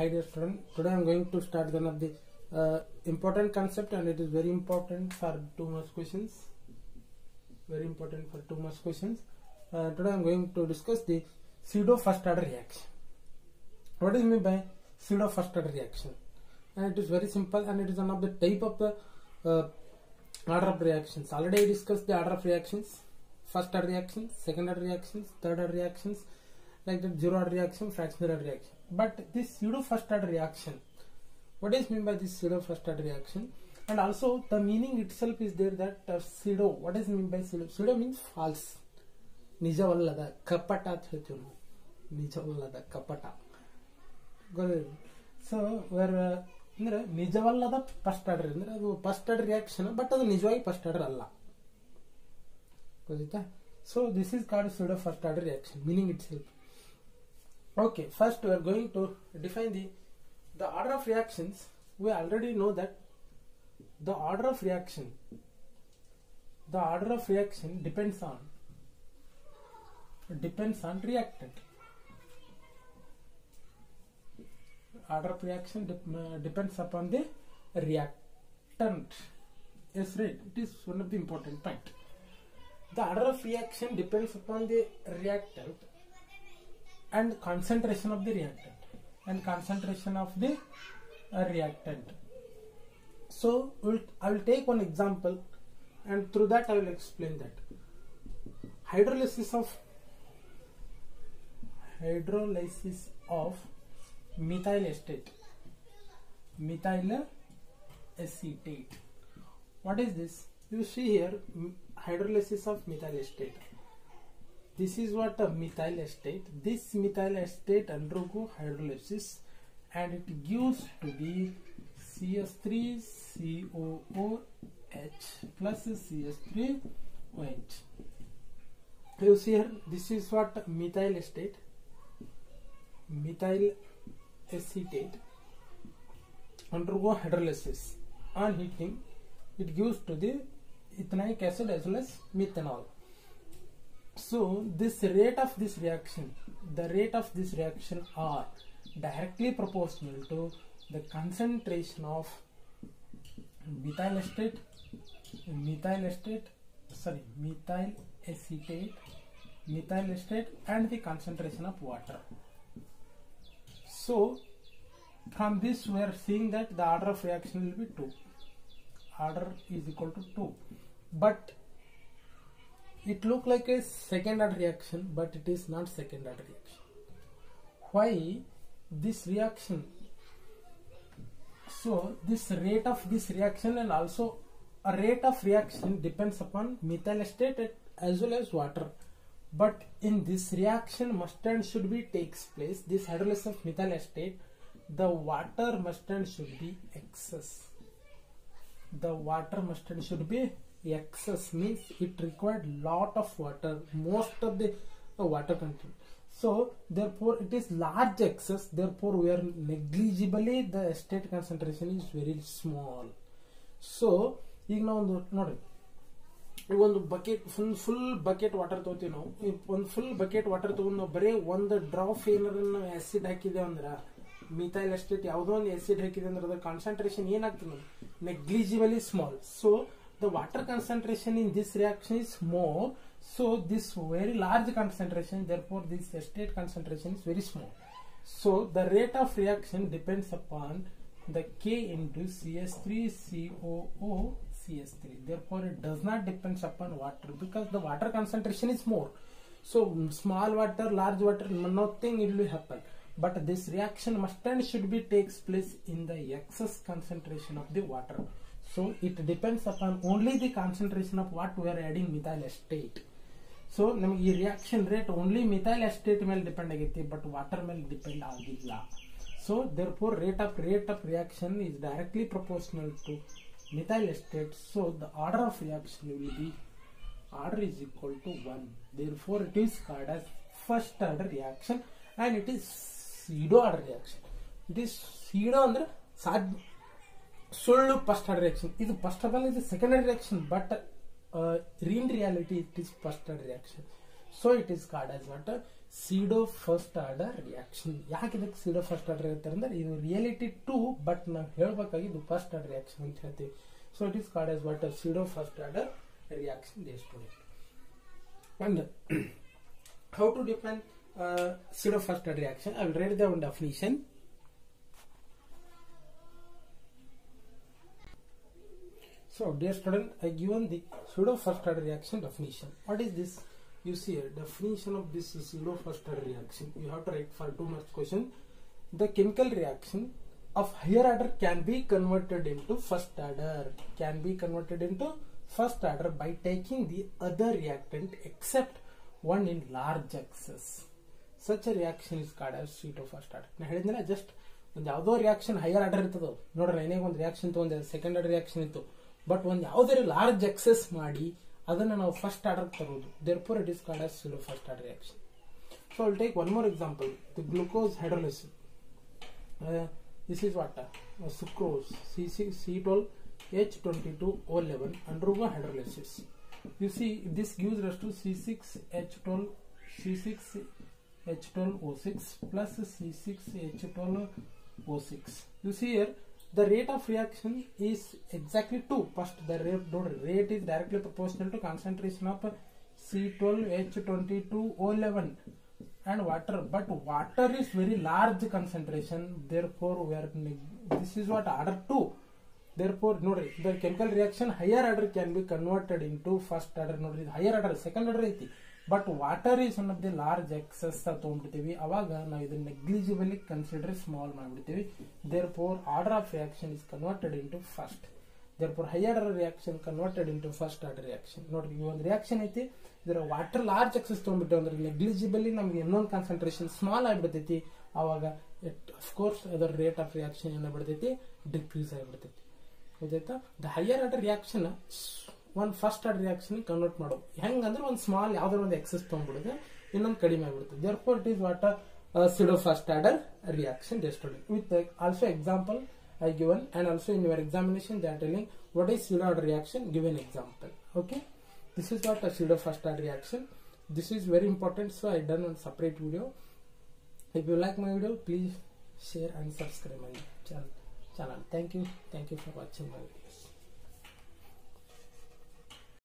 Hi dear student, today I am going to start one of the important concept, and it is very important for 2 marks questions. Very important for 2 marks questions. Today I am going to discuss the pseudo first order reaction. What is meant by pseudo first order reaction? And it is very simple, and it is one of the type of the order of reactions. Already I discussed the order of reactions: first order reactions, second order reactions, third order reactions, like that zero order reaction, fractional order reaction. But this pseudo first order reaction, what is meant by this pseudo first order reaction? And also the meaning itself is there that pseudo, what is meant by pseudo? Pseudo means false, nijavallada, kapata ಅಂತ ಹೇಳ್ತೀವಿ ನಾವು. ನಿಜವಲ್ಲದ ಕಪಟ. So where ಅಂದ್ರೆ ನಿಜವಲ್ಲದ first order ಅಂದ್ರೆ ಅದು first order reaction, but ಅದು ನಿಜವಾಗಿ first order ಅಲ್ಲ. ಗೊತ್ತಾಯ್ತಾ? So this is called pseudo first order reaction, meaning itself. Okay, first we are going to define the order of reactions. We already know that the order of reaction depends on reactant. Order of reaction depends upon the reactant. Yes, right. It is one of the important point. The order of reaction depends upon the reactant and concentration of the reactant So I will take one example, and through that I will explain that. Hydrolysis of methyl acetate. What is this? You see here, hydrolysis of methyl acetate. This is what a methyl acetate. This methyl acetate undergo hydrolysis, and it gives to be CS3COOH plus CS3OH. You see here, this is what methyl acetate. Methyl acetate undergo hydrolysis. On heating, it gives to the ethanoic acid as well as methanol. So the rate of this reaction are directly proportional to the concentration of methyl acetate and the concentration of water. So from this we are seeing that the order of reaction will be 2. Order is equal to 2, but it look like a second order reaction, but it is not second order reaction. Why this reaction? So this rate of this reaction and also a rate of reaction depends upon methyl acetate as well as water. But in this reaction must and should be takes place, this hydrolysis of methyl acetate, the water must and should be excess. The water must and should be excess, means it required lot of water, most of the water content. So therefore it is large excess, therefore we are negligibly the acetate concentration is very small. So ಈಗ ನಾವು ನೋಡಿ, ಒಂದು bucket full bucket water ತಗೋತೀವಿ ನಾವು. ಒಂದು full bucket water ತಗೊಂಡು ನಾವು ಬರೀ ಒಂದು ಡ್ರಾಪ್ ಏನಾರ ನಾವು ಆಸಿಡ್ ಹಾಕಿದೆ ಅಂದ್ರೆ, ಮಿಥೈಲ್ ಅಸ್ಟೇಟ್ ಯಾವುದೋ ಒಂದು ಆಸಿಡ್ ಹಾಕಿದೆ ಅಂದ್ರೆ ಅದರ ಕಾನ್ಸಂಟ್ರೇಷನ್ ಏನಾಗ್ತದೆ? Negligibly small. So the water concentration in this reaction is more, so this very large concentration, therefore this acetate concentration is very small. So the rate of reaction depends upon the K into CS3COOCS3. Therefore it does not depend upon water, because the water concentration is more. So small water, large water, nothing it will happen. But this reaction must and should be takes place in the excess concentration of the water. So it depends upon only the concentration of what we are adding, methyl acetate. So ನಮಗೆ ಈ reaction rate only methyl ಅಸ್ಟೇಟ್ ಮೇಲೆ depend ಆಗೈತಿ, but water ಮೇಲೆ depend ಆಗಿಲ್ಲ. So therefore rate of reaction is directly proportional to methyl acetate. So the order of reaction will be order is equal to 1. Therefore it is called as first order reaction, and it is pseudo order reaction. It is pseudo ಅಂದ್ರೆ ಸುಳ್ಳು first order reaction. ಇದು first of all ಇದು second order reaction, but in reality it is first order reaction. So it is called as what? pseudo first order reaction. ಯಾಕೆ ಇದಕ್ಕೆ pseudo first order ಇರುತ್ತೆ ಅಂದ್ರೆ ಇದು reality 2 but ನಾವು ಹೇಳಬೇಕಾಗಿದ್ದು first order reaction ಅಂತ ಹೇಳ್ತೀವಿ. So it is called as what a pseudo first order reaction, dear student. And how to define pseudo first order reaction? I will read the one definition. So dear student, I given the pseudo first order reaction definition. What is this? You see here, definition of this pseudo first order reaction. You have to write for 2 marks question. The chemical reaction of higher order can be converted into first order. Can be converted into first order by taking the other reactant except one in large excess. Such a reaction is called as pseudo first order. Na ಹೇಳಿದ್ನಲ್ಲ just ಒಂದು ಯಾವುದೋ reaction higher order ಇರ್ತದೋ ನೋಡ್ರಿ, ಏನೇ ಒಂದು reaction ತಗೊಂಡೆ second order reaction ಇತ್ತು, but ಒಂದು ಯಾವುದೇ ಲಾರ್ಜ್ ಎಕ್ಸೆಸ್ ಮಾಡಿ ಅದನ್ನು ನಾವು ಫಸ್ಟ್ ಆರ್ಡರ್ ತರೋದು. therefore it is called as pseudo first order reaction. So I'll take one more example, the glucose hydrolysis. This is what sucrose C12H22O11 undergo hydrolysis. You see this gives rise to C6H12O6 plus C6H12O6. You see here the rate of reaction is exactly 2. First, the rate is directly proportional to concentration of C12H22O11 and water. But water is very large concentration. Therefore, this is what order 2. Therefore, the chemical reaction higher order can be converted into first order. Higher order, second order ಐತಿ. But water is one of the large excess ತಗೊಂಡ್ಬಿಡ್ತೀವಿ. ಅವಾಗ ನಾವು ಇದನ್ನ negligibly consider small ಮಾಡಿಬಿಡ್ತೀವಿ. therefore order of reaction is converted into first. therefore higher order reaction converted into first order reaction. ನೋಡ್ರಿ, ಈ ಒಂದು reaction ಐತಿ, ಇದರ ವಾಟರ್ ಲಾರ್ಜ್ ಎಕ್ಸೆಸ್ ತಗೊಂಡ್ಬಿಟ್ಟೆ ಅಂದ್ರೆ ನೆಗ್ಲಿಜಿಬಲಿ ನಮ್ಗೆ ಇನ್ನೊಂದು ಕಾನ್ಸಂಟ್ರೇಷನ್ ಸ್ಮಾಲ್ ಆಗಿಬಿಡ್ತೈತಿ. ಅವಾಗ ಅಫ್ಕೋರ್ಸ್ ಅದರ ರೇಟ್ ಆಫ್ ರಿಯಾಕ್ಷನ್ ಏನಾಗ್ಬಿಡ್ತೈತಿ, ಡಿಕ್ರೀಸ್ ಆಗಿಬಿಡ್ತೈತಿ. ಗೊತ್ತಾಯ್ತಾ? ದ ಹೈಯರ್ ಆರ್ಡರ್ ರಿಯಾಕ್ಷನ್ ಒಂದು ಫಸ್ಟ್ ಆರ್ಡರ್ ರಿಯಾಕ್ಷನ್ ಕನ್ವರ್ಟ್ ಮಾಡೋದು ಹೆಂಗಂದ್ರೆ ಒಂದು ಸ್ಮಾಲ್ ಯಾವ್ದಾರ ಒಂದು ಎಕ್ಸೆಸ್ ತಗೊಂಡ್ಬಿಡುತ್ತೆ, ಇನ್ನೊಂದು ಕಡಿಮೆ ಆಗ್ಬಿಡುತ್ತೆ. therefore it is what a pseudo first order reaction, dear student. With also example I given, and also in your examination they are telling what is pseudo order reaction, give an example. Okay, this is what a pseudo first order reaction. This is very important, so I done one separate video. If you like my video, please share and subscribe my channel. Thank you for watching my videos.